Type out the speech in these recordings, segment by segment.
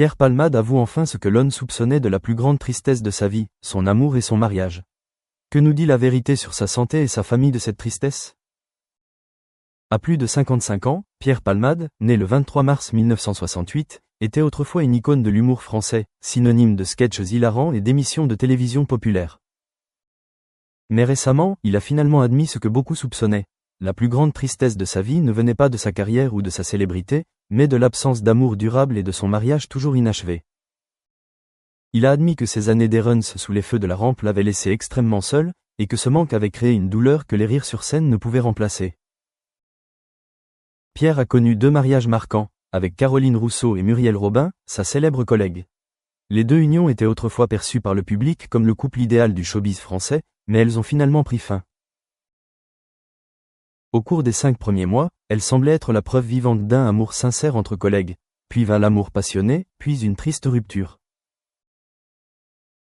Pierre Palmade avoue enfin ce que l'on soupçonnait de la plus grande tristesse de sa vie, son amour et son mariage. Que nous dit la vérité sur sa santé et sa famille de cette tristesse? À plus de 55 ans, Pierre Palmade, né le 23 mars 1968, était autrefois une icône de l'humour français, synonyme de sketchs hilarants et d'émissions de télévision populaires. Mais récemment, il a finalement admis ce que beaucoup soupçonnaient. La plus grande tristesse de sa vie ne venait pas de sa carrière ou de sa célébrité, mais de l'absence d'amour durable et de son mariage toujours inachevé. Il a admis que ces années d'errance sous les feux de la rampe l'avaient laissé extrêmement seul, et que ce manque avait créé une douleur que les rires sur scène ne pouvaient remplacer. Pierre a connu 2 mariages marquants, avec Caroline Rousseau et Muriel Robin, sa célèbre collègue. Les 2 unions étaient autrefois perçues par le public comme le couple idéal du showbiz français, mais elles ont finalement pris fin. Au cours des 5 premiers mois, elle semblait être la preuve vivante d'un amour sincère entre collègues, puis vint l'amour passionné, puis une triste rupture.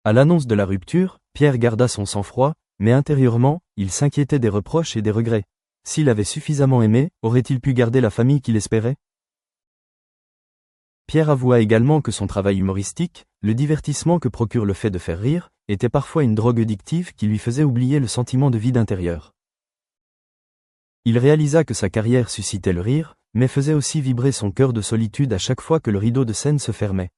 À l'annonce de la rupture, Pierre garda son sang-froid, mais intérieurement, il s'inquiétait des reproches et des regrets. S'il avait suffisamment aimé, aurait-il pu garder la famille qu'il espérait? Pierre avoua également que son travail humoristique, le divertissement que procure le fait de faire rire, était parfois une drogue addictive qui lui faisait oublier le sentiment de vide intérieur. Il réalisa que sa carrière suscitait le rire, mais faisait aussi vibrer son cœur de solitude à chaque fois que le rideau de scène se fermait.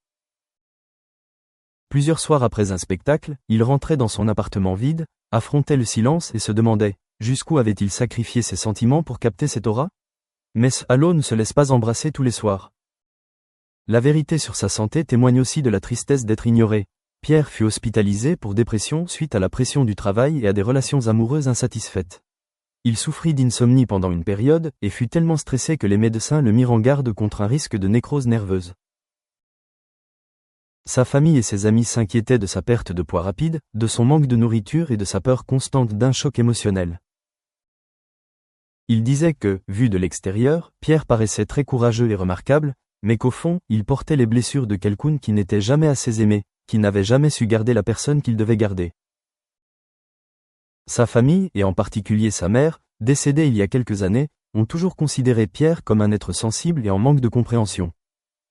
Plusieurs soirs après un spectacle, il rentrait dans son appartement vide, affrontait le silence et se demandait, jusqu'où avait-il sacrifié ses sentiments pour capter cette aura? Mais ce halo ne se laisse pas embrasser tous les soirs. La vérité sur sa santé témoigne aussi de la tristesse d'être ignoré. Pierre fut hospitalisé pour dépression suite à la pression du travail et à des relations amoureuses insatisfaites. Il souffrit d'insomnie pendant une période, et fut tellement stressé que les médecins le mirent en garde contre un risque de nécrose nerveuse. Sa famille et ses amis s'inquiétaient de sa perte de poids rapide, de son manque de nourriture et de sa peur constante d'un choc émotionnel. Ils disaient que, vu de l'extérieur, Pierre paraissait très courageux et remarquable, mais qu'au fond, il portait les blessures de quelqu'un qui n'était jamais assez aimé, qui n'avait jamais su garder la personne qu'il devait garder. Sa famille, et en particulier sa mère, décédée il y a quelques années, ont toujours considéré Pierre comme un être sensible et en manque de compréhension.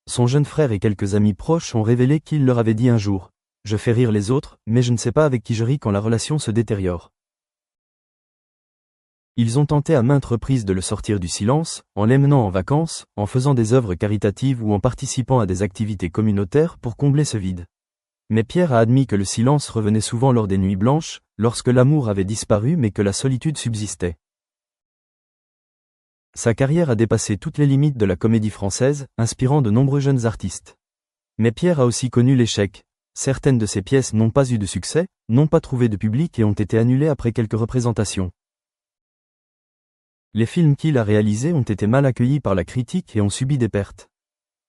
Son jeune frère et quelques amis proches ont révélé qu'il leur avait dit un jour « Je fais rire les autres, mais je ne sais pas avec qui je ris quand la relation se détériore ». Ils ont tenté à maintes reprises de le sortir du silence, en l'emmenant en vacances, en faisant des œuvres caritatives ou en participant à des activités communautaires pour combler ce vide. Mais Pierre a admis que le silence revenait souvent lors des nuits blanches, lorsque l'amour avait disparu mais que la solitude subsistait. Sa carrière a dépassé toutes les limites de la comédie française, inspirant de nombreux jeunes artistes. Mais Pierre a aussi connu l'échec. Certaines de ses pièces n'ont pas eu de succès, n'ont pas trouvé de public et ont été annulées après quelques représentations. Les films qu'il a réalisés ont été mal accueillis par la critique et ont subi des pertes.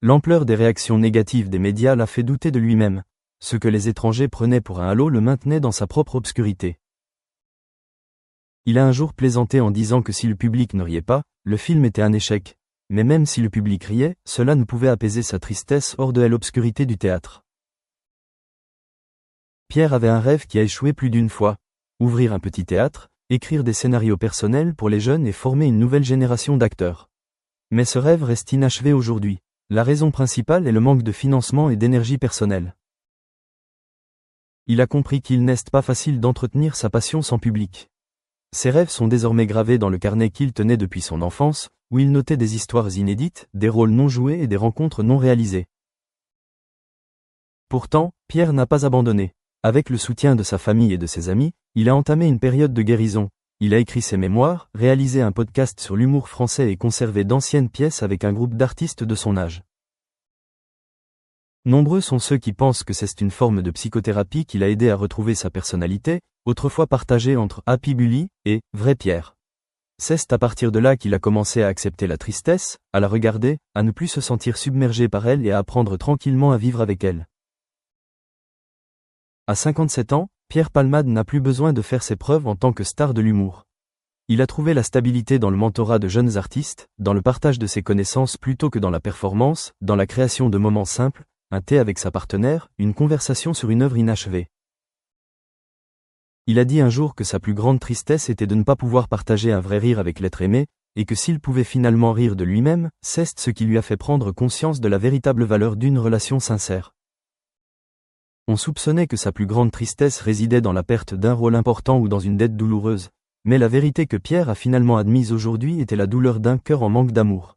L'ampleur des réactions négatives des médias l'a fait douter de lui-même. Ce que les étrangers prenaient pour un halo le maintenait dans sa propre obscurité. Il a un jour plaisanté en disant que si le public ne riait pas, le film était un échec. Mais même si le public riait, cela ne pouvait apaiser sa tristesse hors de l'obscurité du théâtre. Pierre avait un rêve qui a échoué plus d'une fois. Ouvrir un petit théâtre, écrire des scénarios personnels pour les jeunes et former une nouvelle génération d'acteurs. Mais ce rêve reste inachevé aujourd'hui. La raison principale est le manque de financement et d'énergie personnelle. Il a compris qu'il n'est pas facile d'entretenir sa passion sans public. Ses rêves sont désormais gravés dans le carnet qu'il tenait depuis son enfance, où il notait des histoires inédites, des rôles non joués et des rencontres non réalisées. Pourtant, Pierre n'a pas abandonné. Avec le soutien de sa famille et de ses amis, il a entamé une période de guérison. Il a écrit ses mémoires, réalisé un podcast sur l'humour français et conservé d'anciennes pièces avec un groupe d'artistes de son âge. Nombreux sont ceux qui pensent que c'est une forme de psychothérapie qui l'a aidé à retrouver sa personnalité, autrefois partagée entre Happy Bully et Vrai Pierre. C'est à partir de là qu'il a commencé à accepter la tristesse, à la regarder, à ne plus se sentir submergé par elle et à apprendre tranquillement à vivre avec elle. À 57 ans, Pierre Palmade n'a plus besoin de faire ses preuves en tant que star de l'humour. Il a trouvé la stabilité dans le mentorat de jeunes artistes, dans le partage de ses connaissances plutôt que dans la performance, dans la création de moments simples, un thé avec sa partenaire, une conversation sur une œuvre inachevée. Il a dit un jour que sa plus grande tristesse était de ne pas pouvoir partager un vrai rire avec l'être aimé, et que s'il pouvait finalement rire de lui-même, c'est ce qui lui a fait prendre conscience de la véritable valeur d'une relation sincère. On soupçonnait que sa plus grande tristesse résidait dans la perte d'un rôle important ou dans une dette douloureuse, mais la vérité que Pierre a finalement admise aujourd'hui était la douleur d'un cœur en manque d'amour.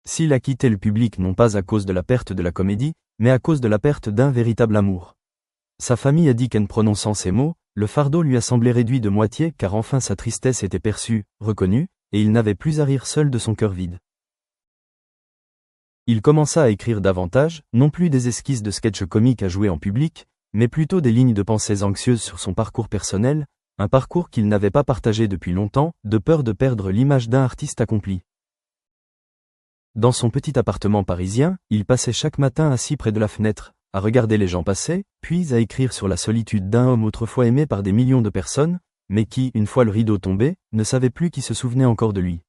S'il a quitté le public non pas à cause de la perte de la comédie, mais à cause de la perte d'un véritable amour. Sa famille a dit qu'en prononçant ces mots, le fardeau lui a semblé réduit de moitié car enfin sa tristesse était perçue, reconnue, et il n'avait plus à rire seul de son cœur vide. Il commença à écrire davantage, non plus des esquisses de sketchs comiques à jouer en public, mais plutôt des lignes de pensées anxieuses sur son parcours personnel, un parcours qu'il n'avait pas partagé depuis longtemps, de peur de perdre l'image d'un artiste accompli. Dans son petit appartement parisien, il passait chaque matin assis près de la fenêtre, à regarder les gens passer, puis à écrire sur la solitude d'un homme autrefois aimé par des millions de personnes, mais qui, une fois le rideau tombé, ne savait plus qui se souvenait encore de lui.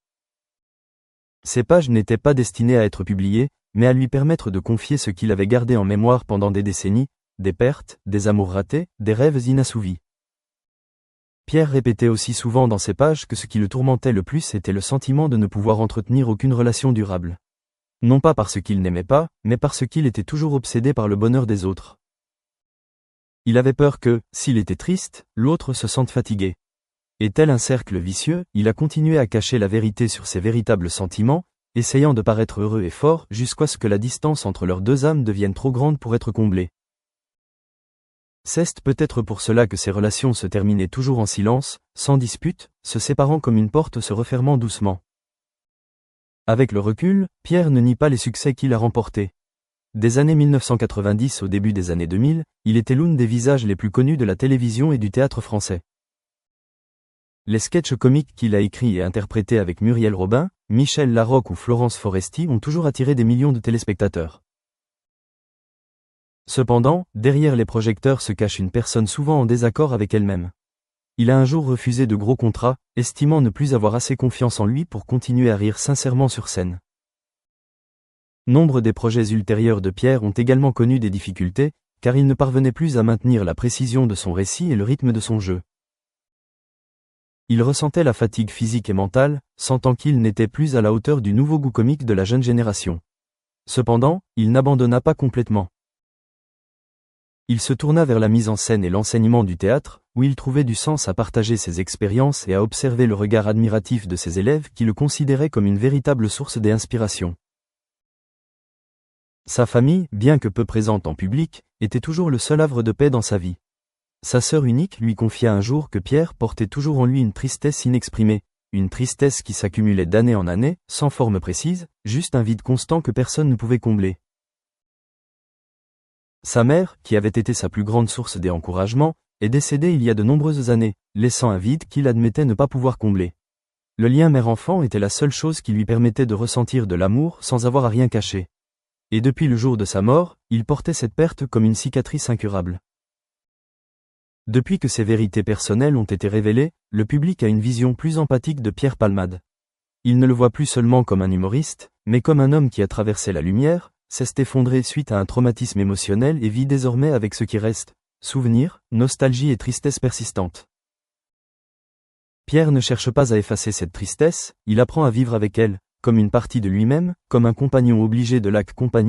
Ces pages n'étaient pas destinées à être publiées, mais à lui permettre de confier ce qu'il avait gardé en mémoire pendant des décennies, des pertes, des amours ratés, des rêves inassouvis. Pierre répétait aussi souvent dans ces pages que ce qui le tourmentait le plus était le sentiment de ne pouvoir entretenir aucune relation durable. Non pas parce qu'il n'aimait pas, mais parce qu'il était toujours obsédé par le bonheur des autres. Il avait peur que, s'il était triste, l'autre se sente fatigué. Et tel un cercle vicieux, il a continué à cacher la vérité sur ses véritables sentiments, essayant de paraître heureux et fort jusqu'à ce que la distance entre leurs deux âmes devienne trop grande pour être comblée. C'est peut-être pour cela que ces relations se terminaient toujours en silence, sans dispute, se séparant comme une porte se refermant doucement. Avec le recul, Pierre ne nie pas les succès qu'il a remportés. Des années 1990 au début des années 2000, il était l'un des visages les plus connus de la télévision et du théâtre français. Les sketchs comiques qu'il a écrits et interprétés avec Muriel Robin, Michel Larocque ou Florence Foresti ont toujours attiré des millions de téléspectateurs. Cependant, derrière les projecteurs se cache une personne souvent en désaccord avec elle-même. Il a un jour refusé de gros contrats, estimant ne plus avoir assez confiance en lui pour continuer à rire sincèrement sur scène. Nombre des projets ultérieurs de Pierre ont également connu des difficultés, car il ne parvenait plus à maintenir la précision de son récit et le rythme de son jeu. Il ressentait la fatigue physique et mentale, sentant qu'il n'était plus à la hauteur du nouveau goût comique de la jeune génération. Cependant, il n'abandonna pas complètement. Il se tourna vers la mise en scène et l'enseignement du théâtre, où il trouvait du sens à partager ses expériences et à observer le regard admiratif de ses élèves qui le considéraient comme une véritable source d'inspiration. Sa famille, bien que peu présente en public, était toujours le seul havre de paix dans sa vie. Sa sœur unique lui confia un jour que Pierre portait toujours en lui une tristesse inexprimée, une tristesse qui s'accumulait d'année en année, sans forme précise, juste un vide constant que personne ne pouvait combler. Sa mère, qui avait été sa plus grande source d'encouragement, est décédée il y a de nombreuses années, laissant un vide qu'il admettait ne pas pouvoir combler. Le lien mère-enfant était la seule chose qui lui permettait de ressentir de l'amour sans avoir à rien cacher. Et depuis le jour de sa mort, il portait cette perte comme une cicatrice incurable. Depuis que ses vérités personnelles ont été révélées, le public a une vision plus empathique de Pierre Palmade. Il ne le voit plus seulement comme un humoriste, mais comme un homme qui a traversé la lumière, s'est effondré suite à un traumatisme émotionnel et vit désormais avec ce qui reste, souvenirs, nostalgie et tristesse persistante. Pierre ne cherche pas à effacer cette tristesse, il apprend à vivre avec elle, comme une partie de lui-même, comme un compagnon obligé de l'accompagner